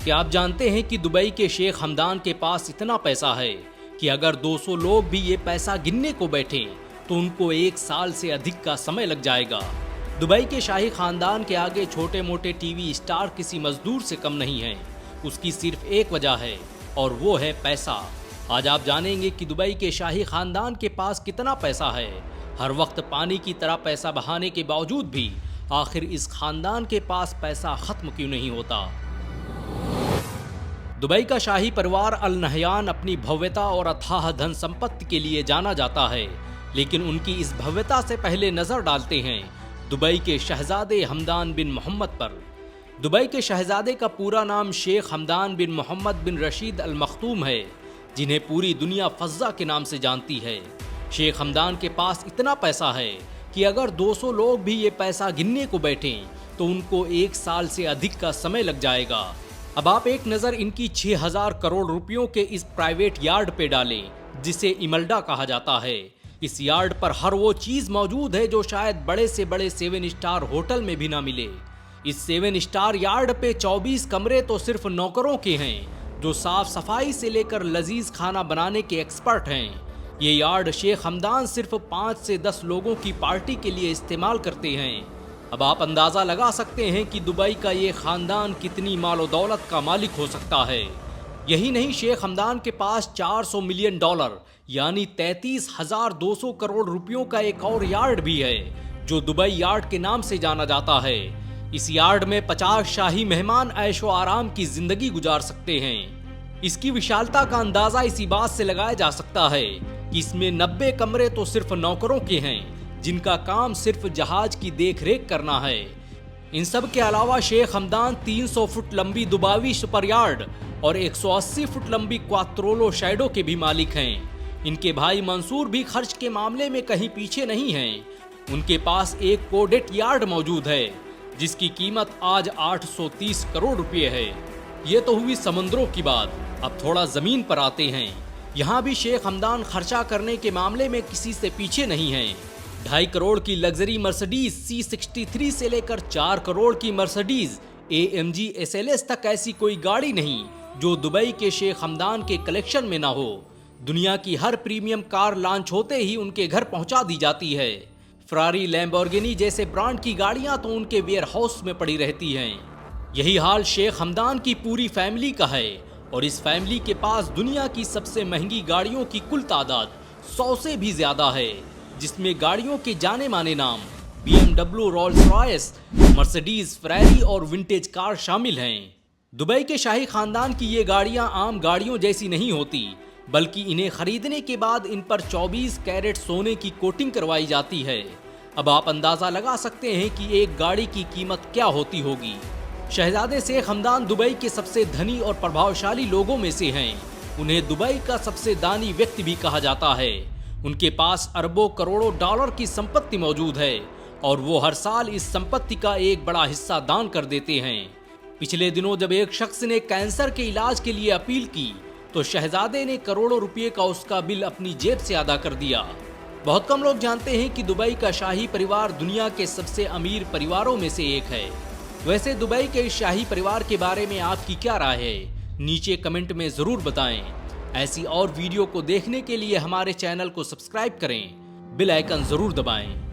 क्या आप जानते हैं कि दुबई के शेख हमदान के पास इतना पैसा है कि अगर 200 लोग भी ये पैसा गिनने को बैठे तो उनको 1 साल से अधिक का समय लग जाएगा। दुबई के शाही खानदान के आगे छोटे मोटे टीवी स्टार किसी मजदूर से कम नहीं हैं। उसकी सिर्फ एक वजह है और वो है पैसा। आज आप जानेंगे कि दुबई के शाही खानदान के पास कितना पैसा है। हर वक्त पानी की तरह पैसा बहाने के बावजूद भी आखिर इस खानदान के पास पैसा खत्म क्यों नहीं होता। दुबई का शाही परिवार अल नहयान अपनी भव्यता और अथाह धन संपत्ति के लिए जाना जाता है, लेकिन उनकी इस भव्यता से पहले नजर डालते हैं दुबई के शहजादे हमदान बिन मोहम्मद पर। दुबई के शहजादे का पूरा नाम शेख हमदान बिन मोहम्मद बिन रशीद अल मखतूम है, जिन्हें पूरी दुनिया फज्जा के नाम से जानती है। शेख हमदान के पास इतना पैसा है कि अगर 200 लोग भी ये पैसा गिनने को बैठें तो उनको 1 साल से अधिक का समय लग जाएगा। अब आप एक नज़र इनकी 6000 करोड़ रुपयों के इस प्राइवेट यार्ड पे डालें, जिसे इमल्डा कहा जाता है। इस यार्ड पर हर वो चीज़ मौजूद है जो शायद बड़े से बड़े 7 स्टार होटल में भी ना मिले। इस 7 स्टार यार्ड पे 24 कमरे तो सिर्फ नौकरों के हैं, जो साफ सफाई से लेकर लजीज खाना बनाने के एक्सपर्ट हैं। ये यार्ड शेख हमदान सिर्फ 5 से 10 लोगों की पार्टी के लिए इस्तेमाल करते हैं। अब आप अंदाज़ा लगा सकते हैं कि दुबई का ये ख़ानदान कितनी मालो दौलत का मालिक हो सकता है। यही नहीं, शेख हमदान के पास $400 मिलियन यानी 33,200 करोड़ रुपयों का एक और यार्ड भी है, जो दुबई यार्ड के नाम से जाना जाता है। इस यार्ड में 50 शाही मेहमान ऐशो आराम की जिंदगी गुजार सकते हैं। इसकी विशालता का अंदाज़ा इसी बात से लगाया जा सकता है कि इसमें 90 कमरे तो सिर्फ नौकरों के हैं, जिनका काम सिर्फ जहाज की देखरेख करना है। इन सब के अलावा शेख हमदान 300 फुट लंबी दुबावी सुपर यार्ड और 180 फुट लंबी क्वात्रोलो शैडो के भी मालिक हैं। इनके भाई मंसूर भी खर्च के मामले में कहीं पीछे नहीं हैं। उनके पास एक कोडेट यार्ड मौजूद है, जिसकी कीमत आज 830 करोड़ रुपये है। ये तो हुई समुद्रों की बात। अब थोड़ा जमीन पर आते हैं। यहाँ भी शेख हमदान खर्चा करने के मामले में किसी से पीछे नहीं है। 2.5 करोड़ की लग्जरी मर्सिडीज C63 से लेकर 4 करोड़ की मर्सिडीज AMG SLS तक ऐसी कोई गाड़ी नहीं जो दुबई के शेख हमदान के कलेक्शन में ना हो। दुनिया की हर प्रीमियम कार लॉन्च होते ही उनके घर पहुंचा दी जाती है। फरारी, लैम्बोर्गिनी जैसे ब्रांड की गाड़ियां तो उनके वेयर हाउस में पड़ी रहती हैं। यही हाल शेख हमदान की पूरी फैमिली का है, और इस फैमिली के पास दुनिया की सबसे महंगी गाड़ियों की कुल तादाद 100 से भी ज्यादा है, जिसमें गाड़ियों के जाने माने नाम BMW, Rolls Royce, Mercedes, Ferrari और विंटेज कार शामिल हैं। दुबई के शाही खानदान की ये गाड़ियां आम गाड़ियों जैसी नहीं होती, बल्कि इन्हें खरीदने के बाद इन पर 24 कैरेट सोने की कोटिंग करवाई जाती है। अब आप अंदाजा लगा सकते हैं कि एक गाड़ी की कीमत क्या होती होगी। शहजादे शेख हमदान दुबई के सबसे धनी और प्रभावशाली लोगों में से हैं। उन्हें दुबई का सबसे दानी व्यक्ति भी कहा जाता है। उनके पास अरबों करोड़ों डॉलर की संपत्ति मौजूद है, और वो हर साल इस संपत्ति का एक बड़ा हिस्सा दान कर देते हैं। पिछले दिनों जब एक शख्स ने कैंसर के इलाज के लिए अपील की, तो शहजादे ने करोड़ों रुपए का उसका बिल अपनी जेब से अदा कर दिया। बहुत कम लोग जानते हैं कि दुबई का शाही परिवार दुनिया के सबसे अमीर परिवारों में से एक है। वैसे दुबई के इस शाही परिवार के बारे में आपकी क्या राय है? नीचे कमेंट में जरूर बताएं। ऐसी और वीडियो को देखने के लिए हमारे चैनल को सब्सक्राइब करें, बेल आइकन जरूर दबाएं।